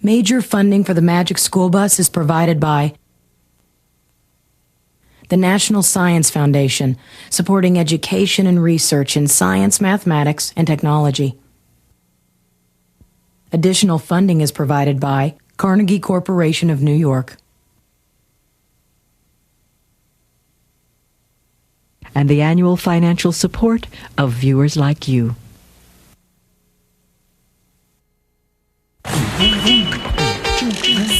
Major funding for the Magic School Bus is provided by the National Science Foundation, supporting education and research in science, mathematics, and technology. Additional funding is provided by Carnegie Corporation of New York. And the annual financial support of viewers like you.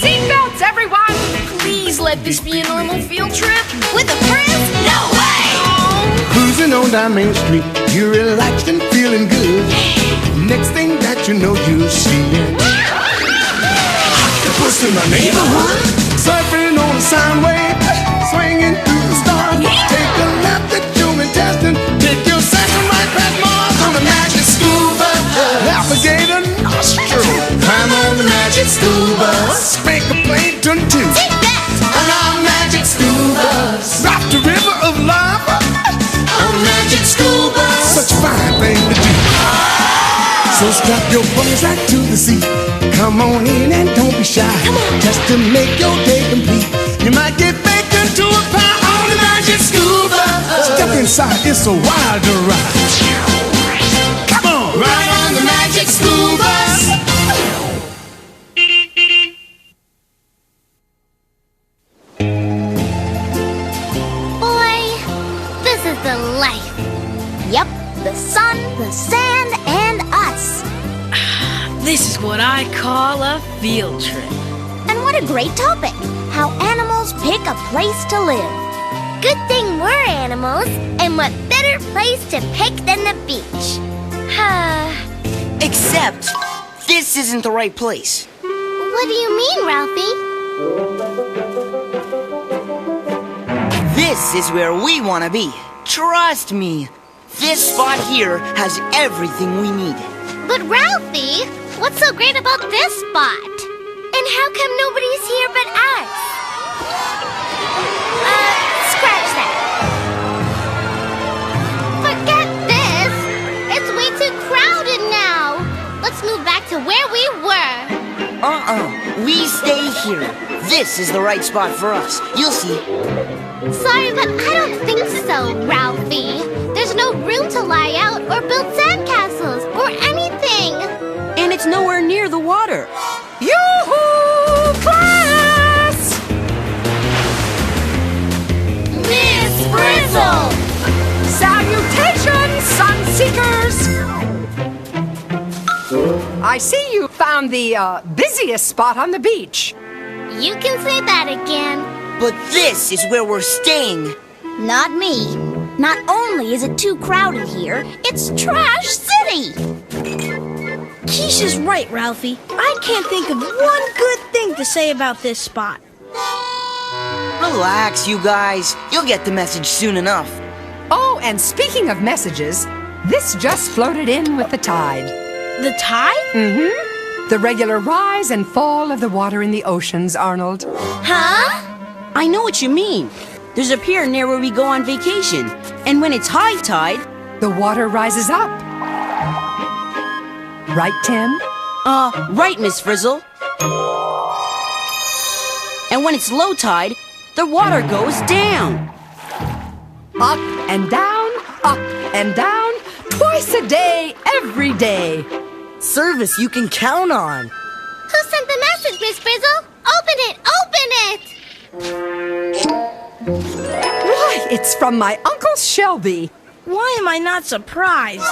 Seatbelts, everyone! Please let this be a normal field trip. With a friend? No way! Cruising on down Main Street, you're relaxed and feeling good. Next thing that you know, you're seeing octopus in my neighborhood, surfing on a sound wave, swinging through the stars. Take a left at human testing, take your second right past Mars on the Magic School Bus. Alligator nostril, climb on the Magic School Bus. Make a plane turn to Take that! on our Magic School Bus. Drop the river of lava on the Magic School Bus. Such a fine thing to do. So strap your bums right to the seat. Come on in and don't be shy. Just to make your day complete, you might get baked into a pie on the Magic School Bus. Step inside, it's a wild ride. Come on, ride on the Magic School Bus. Boy, this is the life. Yep, the sun, the sand, and us. This is what I call a field trip. And what a great topic. How animals pick a place to live. Good thing we're animals, and what better place to pick than the beach. Except, this isn't the right place. What do you mean, Ralphie? This is where we want to be. Trust me. This spot here has everything we need. But Ralphie, what's so great about this spot? And how come nobody's here but us? Scratch that. Forget this. It's way too crowded now. Let's move back to where we were. We stay here. This is the right spot for us. You'll see. Sorry, but I don't think so, Ralphie. There's no room to lie out or build sandcastles or anything. And it's nowhere near the water. Yoo-hoo, class! Miss Frizzle! Salutations, Sunseekers! I see you found the busiest spot on the beach. You can say that again. But this is where we're staying. Not me. Not only is it too crowded here, it's Trash City! Keisha's right, Ralphie. I can't think of one good thing to say about this spot. Relax, you guys. You'll get the message soon enough. Oh, and speaking of messages, this just floated in with the tide. The tide? Mm-hmm. The regular rise and fall of the water in the oceans, Arnold. Huh? I know what you mean. There's a pier near where we go on vacation. And when it's high tide... The water rises up. Right, Tim? Right, Miss Frizzle. And when it's low tide, the water goes down. Up and down, twice a day, every day. Service you can count on. Who sent the message, Miss Frizzle? Open it! Open it! Why, it's from my Uncle Shelby. Why am I not surprised?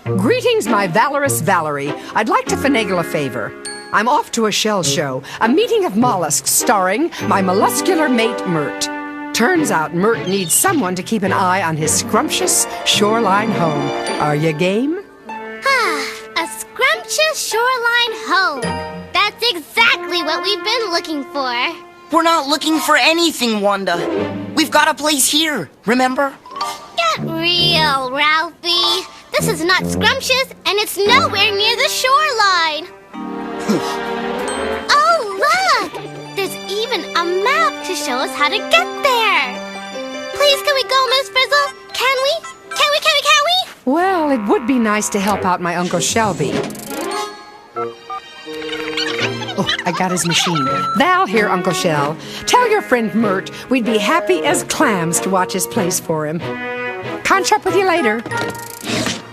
Greetings, my valorous Valerie. I'd like to finagle a favor. I'm off to a shell show, a meeting of mollusks starring my molluscular mate, Mert. Turns out Mert needs someone to keep an eye on his scrumptious shoreline home. Are you game? A scrumptious shoreline home. That's exactly what we've been looking for. We're not looking for anything, Wanda. We've got a place here, remember? Get real, Ralphie. This is not scrumptious, and it's nowhere near the shoreline. Oh, look! There's even a map to show us how to get there. Please, can we go, Miss Frizzle? Can we? Can we? Well, it would be nice to help out my Uncle Shelby. Oh, I got his machine. Val here, Uncle Shell. Tell your friend Mert we'd be happy as clams to watch his place for him. Conch up with you later.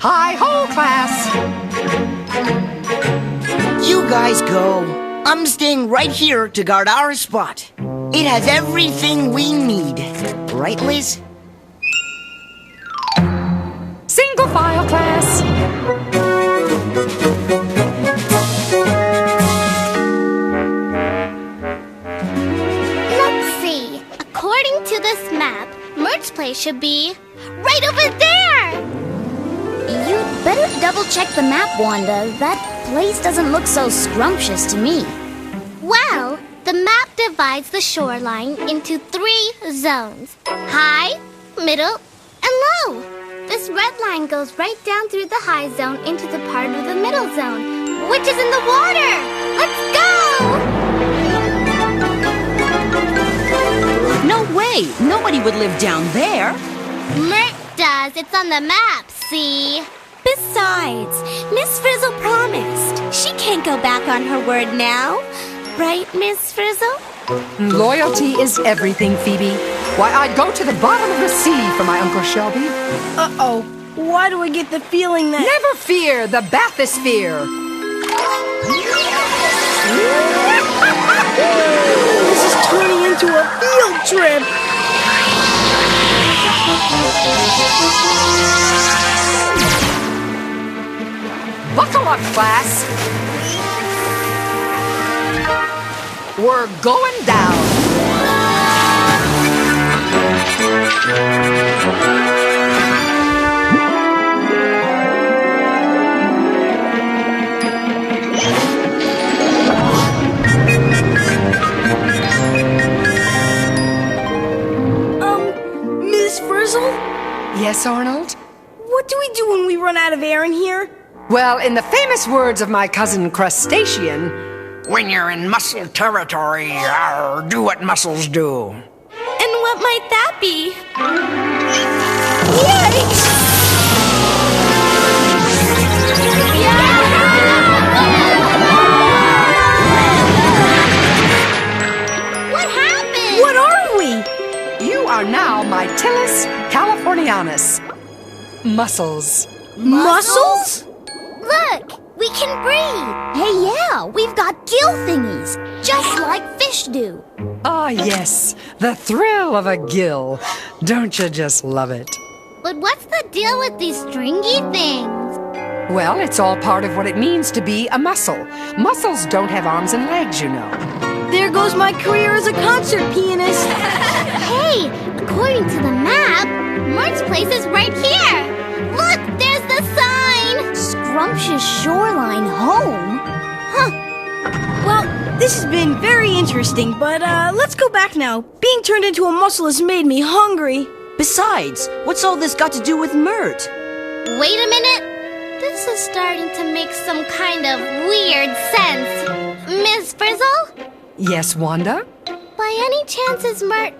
Hi-ho, class! You guys go. I'm staying right here to guard our spot. It has everything we need. Right, Liz? Single file, class. Let's see. According to this map, Mert's place should be right over there! You'd better double-check the map, Wanda. That place doesn't look so scrumptious to me. Well, the map divides the shoreline into 3 zones. High, middle, and low. This red line goes right down through the high zone into the part of the middle zone, which is in the water. Let's go! No way! Nobody would live down there. Mert does. It's on the map, see? Besides, Miss Frizzle promised. She can't go back on her word now. Right, Miss Frizzle? Loyalty is everything, Phoebe. Why, I'd go to the bottom of the sea for my Uncle Shelby. Uh-oh. Why do I get the feeling that... Never fear the bathysphere. This is turning into a field trip. Buckle up, class. We're going down. Miss Frizzle? Yes, Arnold? What do we do when we run out of air in here? Well, in the famous words of my cousin Crustacean, when you're in mussel territory, do what mussels do. And what might that be? Yikes! What happened? What are we? you are now my Mytilus californianus. Mussels. Mussels? Look, we can breathe. Hey, yeah, we've got gill thingies, just like fish do. Ah, yes, the thrill of a gill. Don't you just love it? But what's the deal with these stringy things? Well, it's all part of what it means to be a mussel. Mussels don't have arms and legs, you know. There goes my career as a concert pianist. Hey, according to the map, Mert's place is right here. Look, there's the sign. Scrumptious shoreline home? Well, this has been very interesting, but let's go back now. Being turned into a mussel has made me hungry. Besides, what's all this got to do with Mert? Wait a minute. This is starting to make some kind of weird sense. Miss Frizzle? Yes, Wanda? By any chance is Mert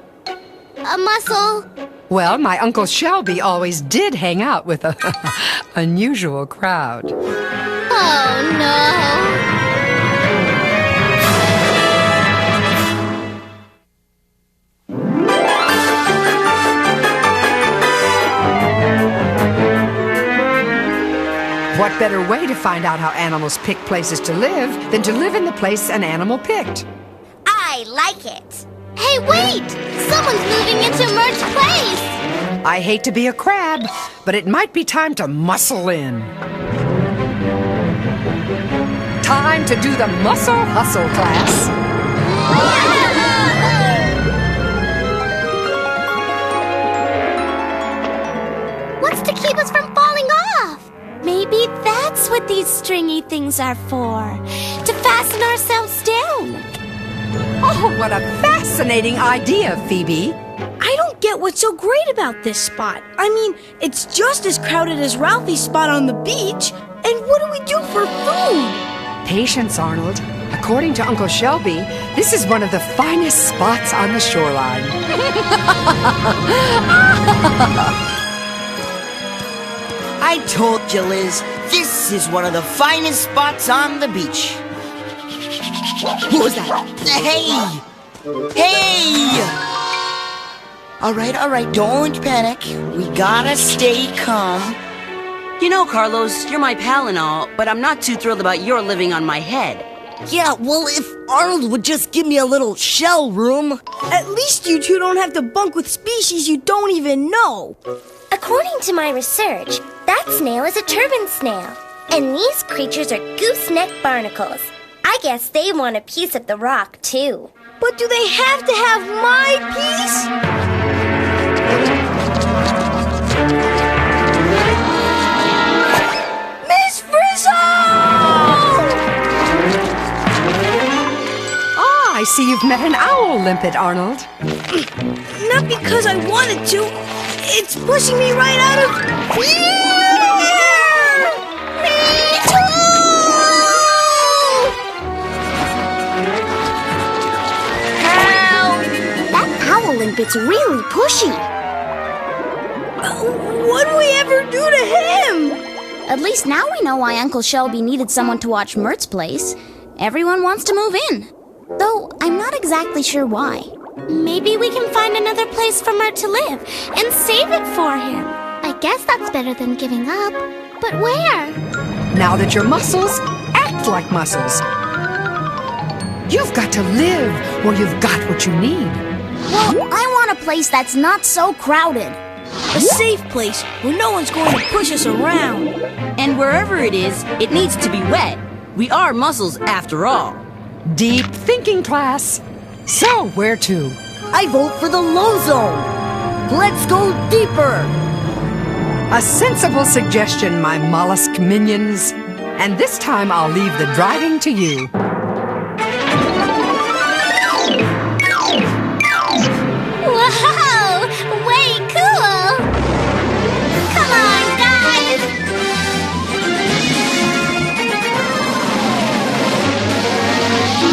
a mussel? Well, my Uncle Shelby always did hang out with a unusual crowd. Oh, no. What better way to find out how animals pick places to live than to live in the place an animal picked? I like it. Hey, wait! Someone's moving into Mert's place! I hate to be a crab, but it might be time to muscle in. Time to do the muscle hustle, class. What's to keep us from falling off? Maybe that's what these stringy things are for. To fasten ourselves down. Oh, what a fascinating idea, Phoebe. I don't get what's so great about this spot. I mean, it's just as crowded as Ralphie's spot on the beach. And what do we do for food? Patience, Arnold. According to Uncle Shelby, this is one of the finest spots on the shoreline. I told you, Liz, this is one of the finest spots on the beach. What was that? Hey! Hey! All right, don't panic. We gotta stay calm. You know, Carlos, you're my pal and all, but I'm not too thrilled about your living on my head. Yeah, well, if Arnold would just give me a little shell room. At least you two don't have to bunk with species you don't even know. According to my research, that snail is a turban snail. And these creatures are gooseneck barnacles. I guess they want a piece of the rock, too. But do they have to have my piece? Miss Frizzle! I see you've met an owl limpet, Arnold. Not because I wanted to. It's pushing me right out of here! Me too! Help! That owl limpet's really pushy. What'd we ever do to him? At least now we know why Uncle Shelby needed someone to watch Mert's place. Everyone wants to move in. Though I'm not exactly sure why. Maybe we can find another place for Mert to live and save it for him. I guess that's better than giving up. But where? Now that you're mussels, act like mussels. You've got to live where you've got what you need. Well, I want a place that's not so crowded. A safe place where no one's going to push us around. And wherever it is, it needs to be wet. We are mussels after all. Deep thinking, class. So, where to? I vote for the low zone. Let's go deeper. A sensible suggestion, my mollusk minions. And this time I'll leave the driving to you. Whoa! Way cool! Come on, guys!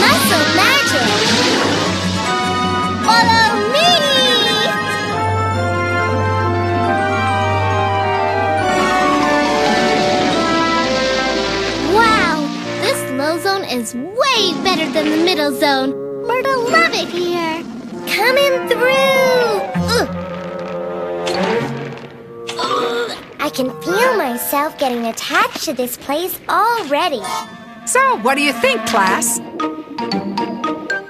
Mussel magic! Follow me! Wow! This low zone is way better than the middle zone. Myrtle, love it here. Coming through! I can feel myself getting attached to this place already. So, what do you think, class?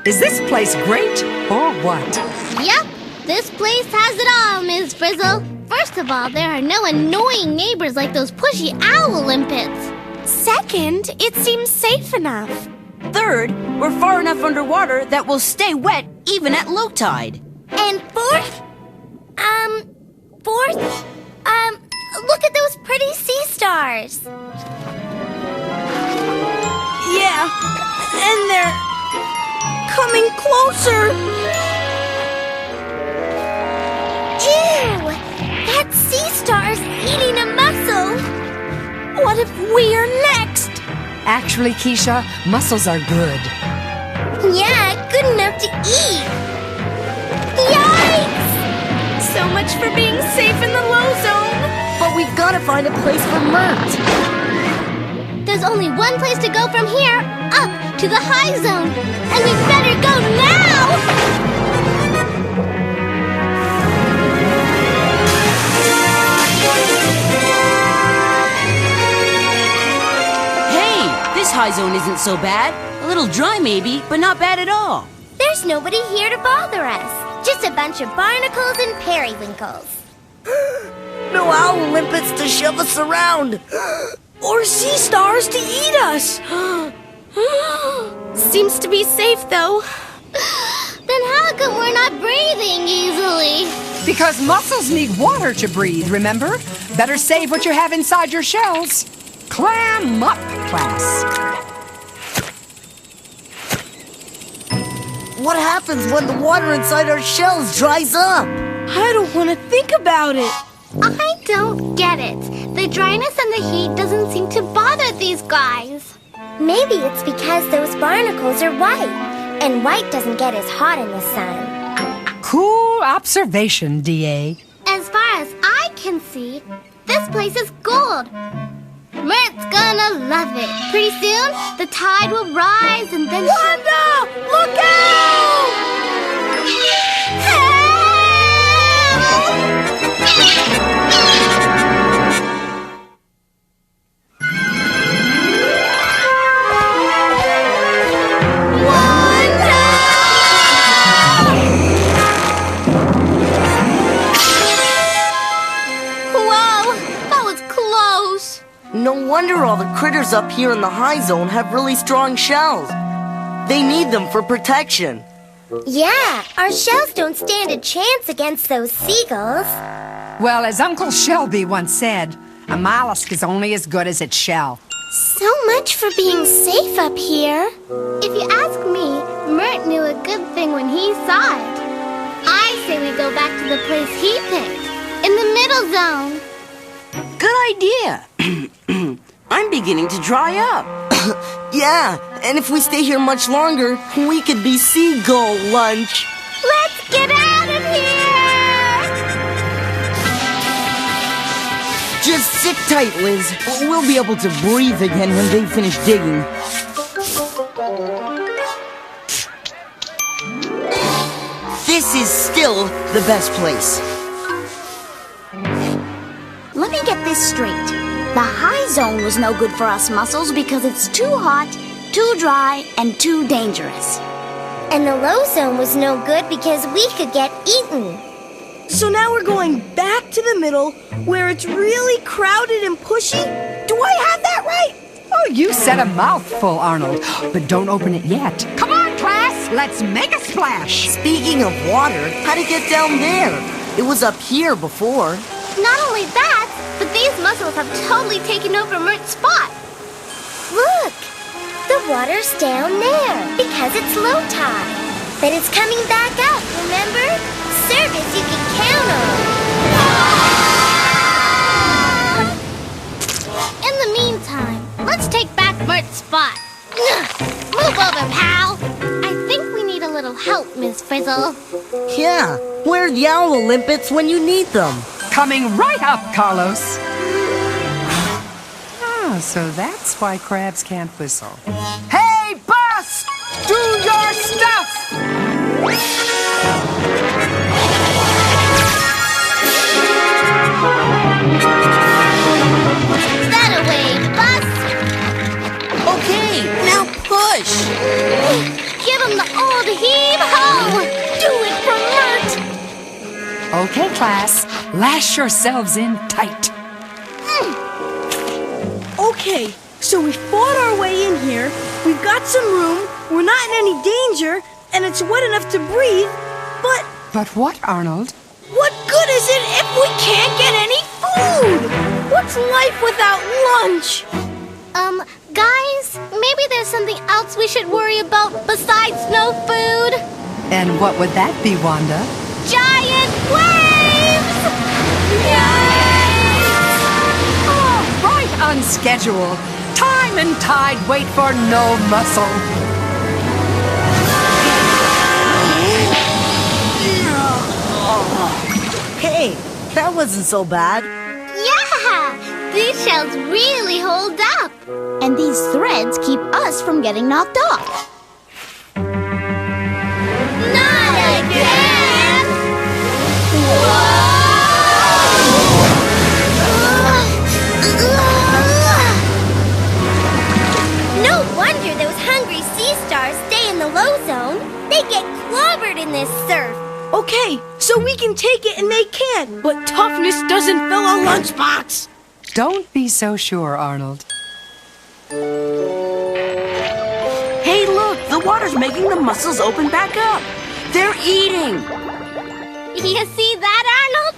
Is this place great or what? Yep, this place has it all, Ms. Frizzle. First of all, there are no annoying neighbors like those pushy owl limpets. Second, it seems safe enough. Third, we're far enough underwater that we'll stay wet even at low tide. And fourth, look at those pretty sea stars. Yeah, and they're coming closer. Ew! That sea star's eating a mussel. What if we're next? Actually, Keisha, mussels are good. Yeah, good enough to eat. Yikes! So much for being safe in the low zone. But we've got to find a place for Mert. There's only one place to go from here, up to the high zone. And we better go now! Hey, this high zone isn't so bad. A little dry maybe, but not bad at all. There's nobody here to bother us. Just a bunch of barnacles and periwinkles. No owl limpets to shove us around. Or sea stars to eat us. Seems to be safe, though. Then how come we're not breathing easily? Because mussels need water to breathe, remember? Better save what you have inside your shells. Clam up, class. What happens when the water inside our shells dries up? I don't want to think about it. I don't get it. The dryness and the heat doesn't seem to bother these guys. Maybe it's because those barnacles are white, and white doesn't get as hot in the sun. Cool observation, D.A. As far as I can see, this place is gold. Mert's gonna love it. Pretty soon, the tide will rise and then... Wanda! Look out! No wonder all the critters up here in the high zone have really strong shells. They need them for protection. Yeah, our shells don't stand a chance against those seagulls. Well, as Uncle Shelby once said, a mollusk is only as good as its shell. So much for being safe up here. If you ask me, Mert knew a good thing when he saw it. I say we go back to the place he picked, in the middle zone. Good idea. I'm beginning to dry up. Yeah, and if we stay here much longer, we could be seagull lunch. Let's get out of here! Just sit tight, Liz. We'll be able to breathe again when they finish digging. This is still the best place. Let me get this straight. The high zone was no good for us mussels because it's too hot, too dry, and too dangerous. And the low zone was no good because we could get eaten. So now we're going back to the middle, where it's really crowded and pushy? Do I have that right? Oh, you said a mouthful, Arnold. But don't open it yet. Come on, class! Let's make a splash! Speaking of water, how'd it get down there? It was up here before. Not only that, but these mussels have totally taken over Mert's spot. Look! The water's down there because it's low tide. But it's coming back up, remember? Service you can count on. In the meantime, let's take back Mert's spot. Move over, pal. I think we need a little help, Miss Frizzle. Yeah, where are the owl limpets when you need them? Coming right up, Carlos. Oh, so that's why crabs can't whistle. Hey, boss! Do your stuff! That away, boss! Okay, now push! Give him the old heave-ho! Do it for Mert! Okay, class. Lash yourselves in tight. Okay, so we fought our way in here, we've got some room, we're not in any danger, and it's wet enough to breathe, but... But what, Arnold? What good is it if we can't get any food? What's life without lunch? Guys, maybe there's something else we should worry about besides no food? And what would that be, Wanda? Giant waves! Yay! Oh, right on schedule. Time and tide wait for no muscle. Hey, that wasn't so bad. Yeah! These shells really hold up. And these threads keep us from getting knocked off. Not again! No wonder those hungry sea stars stay in the low zone. They get clobbered in this surf. Okay, so we can take it and they can't, but toughness doesn't fill a lunchbox. Don't be so sure, Arnold. Hey, look! The water's making the mussels open back up. They're eating. You see that, Arnold?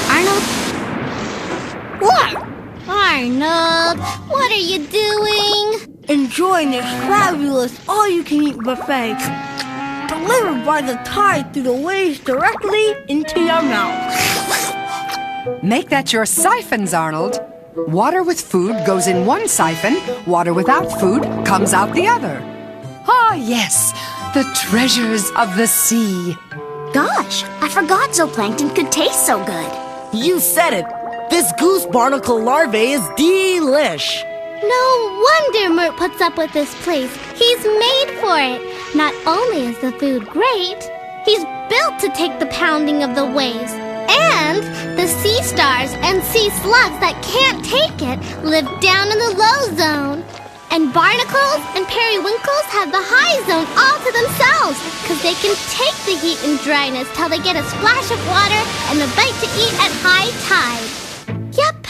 Arnold? What? Arnold, what are you doing? Enjoying this fabulous all-you-can-eat buffet, delivered by the tide through the waves directly into your mouth. Make that your siphons, Arnold. Water with food goes in one siphon. Water without food comes out the other. Ah, yes, the treasures of the sea. Gosh, I forgot zooplankton could taste so good. You said it. This goose barnacle larvae is delish. No wonder Mert puts up with this place. He's made for it. Not only is the food great, he's built to take the pounding of the waves. And the sea stars and sea slugs that can't take it live down in the low zone. And barnacles and periwinkles have the high zone all to themselves, because they can take the heat and dryness till they get a splash of water and a bite to eat at high tide. Yep,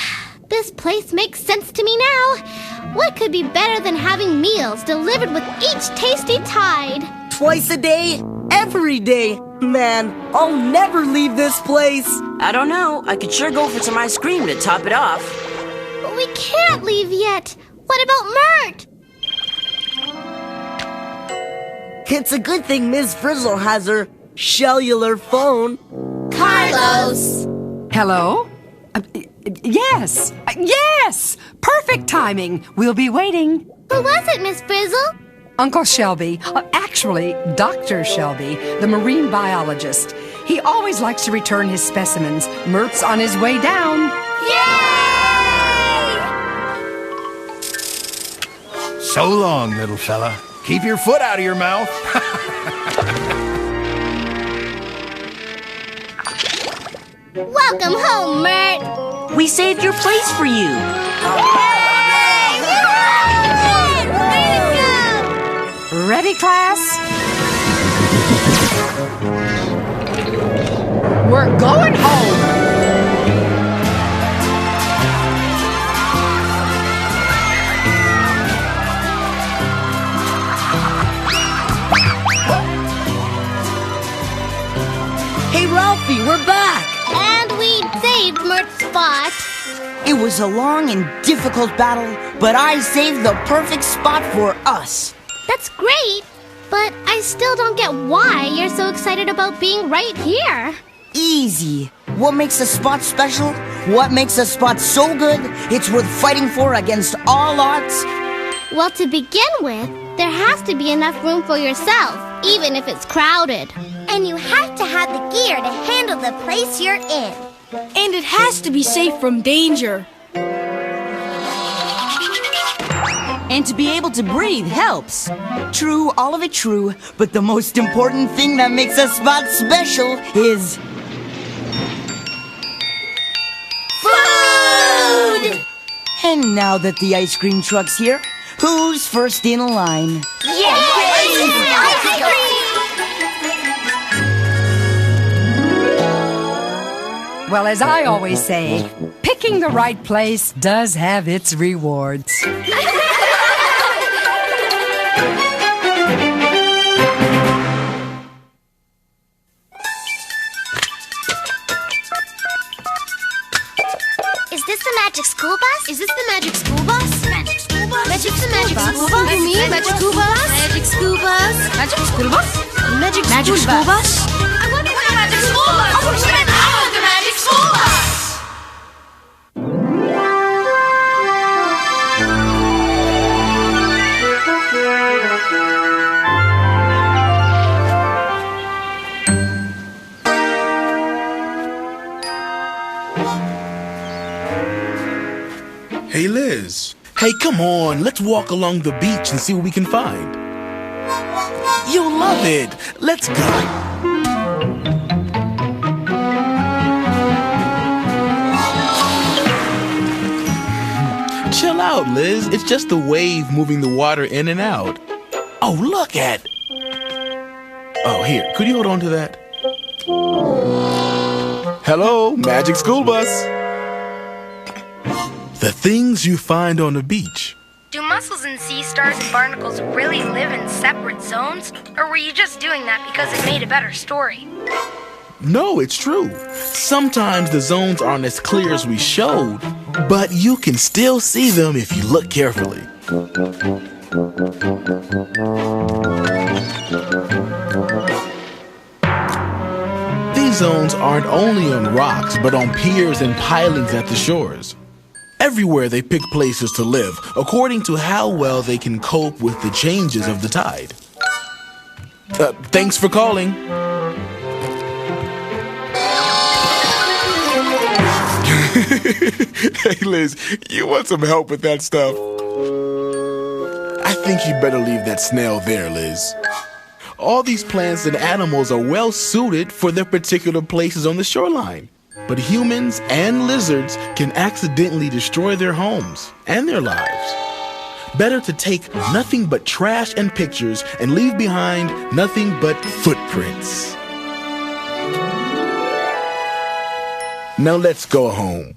this place makes sense to me now. What could be better than having meals delivered with each tasty tide? Twice a day, every day. Man, I'll never leave this place. I don't know. I could sure go for some ice cream to top it off. But we can't leave yet. What about Mert? It's a good thing Ms. Frizzle has her cellular phone. Carlos! Hello? Yes! Yes! Perfect timing. We'll be waiting. Who was it, Miss Frizzle? Uncle Shelby. Actually, Dr. Shelby, the marine biologist. He always likes to return his specimens. Mert's on his way down. Yay! So long, little fella. Keep your foot out of your mouth. Welcome home, Mert. We saved your place for you. Ready, class? We're going home. Hey, Ralphie, we're back. And we saved Mert's spot. It was a long and difficult battle, but I saved the perfect spot for us. That's great, but I still don't get why you're so excited about being right here. Easy. What makes a spot special? What makes a spot so good, it's worth fighting for against all odds? Well, to begin with, there has to be enough room for yourself, even if it's crowded. And you have to have the gear to handle the place you're in. And it has to be safe from danger. And to be able to breathe helps. True, all of it true, but the most important thing that makes a spot special is... food! And now that the ice cream truck's here, who's first in line? Well, as I always say, picking the right place does have its rewards. Is this the magic school bus? Is this the magic school bus? Magic school bus? Magic school bus? You mean magic school bus? Magic school bus? Magic school bus? Magic school bus? I wonder what the magic school bus? I want the magic school bus! Hey, Liz. Hey, come on. Let's walk along the beach and see what we can find. You'll love it. Let's go. Chill out, Liz. It's just the wave moving the water in and out. Oh, look at... Oh, here. Could you hold on to that? Hello, Magic School Bus. The things you find on the beach. Do mussels and sea stars and barnacles really live in separate zones? Or were you just doing that because it made a better story? No, it's true. Sometimes the zones aren't as clear as we showed, but you can still see them if you look carefully. These zones aren't only on rocks, but on piers and pilings at the shores. Everywhere they pick places to live, according to how well they can cope with the changes of the tide. Thanks for calling. Hey, Liz, you want some help with that stuff? I think you better leave that snail there, Liz. All these plants and animals are well suited for their particular places on the shoreline. But humans and lizards can accidentally destroy their homes and their lives. Better to take nothing but trash and pictures and leave behind nothing but footprints. Now let's go home.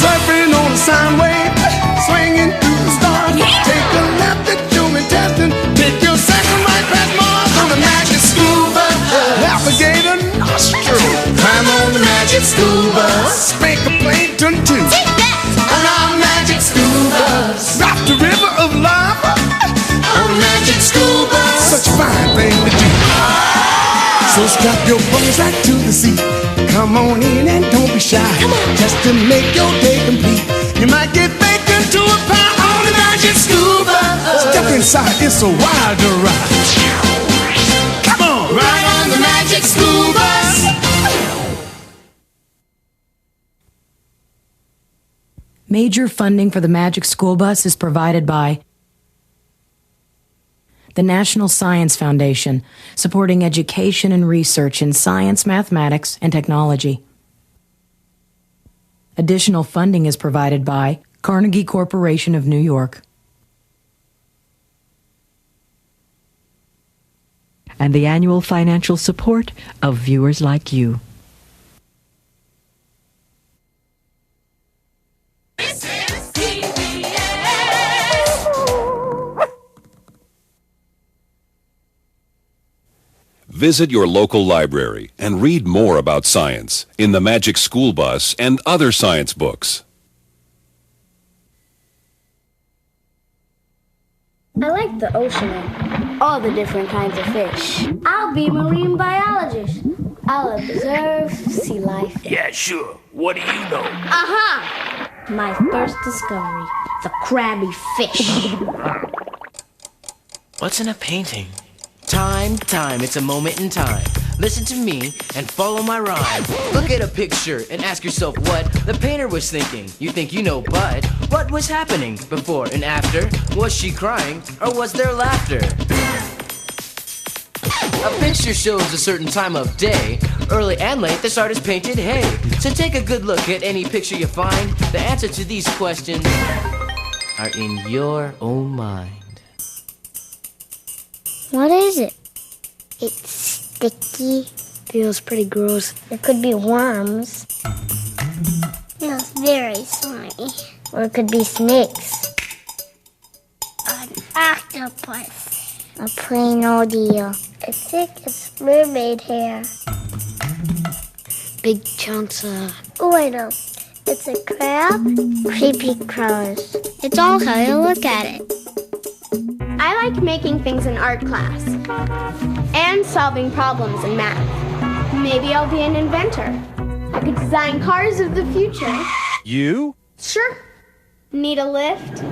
Surfing on a sine wave, swinging through the stars. Take a left at your intestine, take your second right past Mars on the magic scuba. Alligator nostril, climb on the magic scuba. Spank a plankton too. Take that! On our magic scuba. Drop the river of lava on the magic scuba. Such a fine thing to do. So strap your bones right to the sea. Come on in and don't be shy. Just to make your day complete. You might get baked into a pie on the magic scuba. Step inside, it's a wilder ride. Come on, ride on the magic scuba. Major funding for the Magic School Bus is provided by the National Science Foundation, supporting education and research in science, mathematics, and technology. Additional funding is provided by Carnegie Corporation of New York. And the annual financial support of viewers like you. Visit your local library and read more about science in the Magic School Bus and other science books. I like the ocean and all the different kinds of fish. I'll be a marine biologist. I'll observe sea life. Yeah, sure. What do you know? Aha! My first discovery, the crabby fish. What's in a painting? Time, it's a moment in time. Listen to me and follow my rhyme. Look at a picture and ask yourself what the painter was thinking. You think you know, but what was happening before and after? Was she crying or was there laughter? A picture shows a certain time of day. Early and late, this artist painted hay. So take a good look at any picture you find. The answer to these questions are in your own mind. What is it? It's sticky. Feels pretty gross. It could be worms. Feels very slimy. Or it could be snakes. An octopus. A plain old eel. As thick as mermaid hair. Big chunks of... Oh, I know. It's a crab. Creepy crawlers. It's all how you look at it. I like making things in art class and solving problems in math. Maybe I'll be an inventor. I could design cars of the future. You? Sure. Need a lift?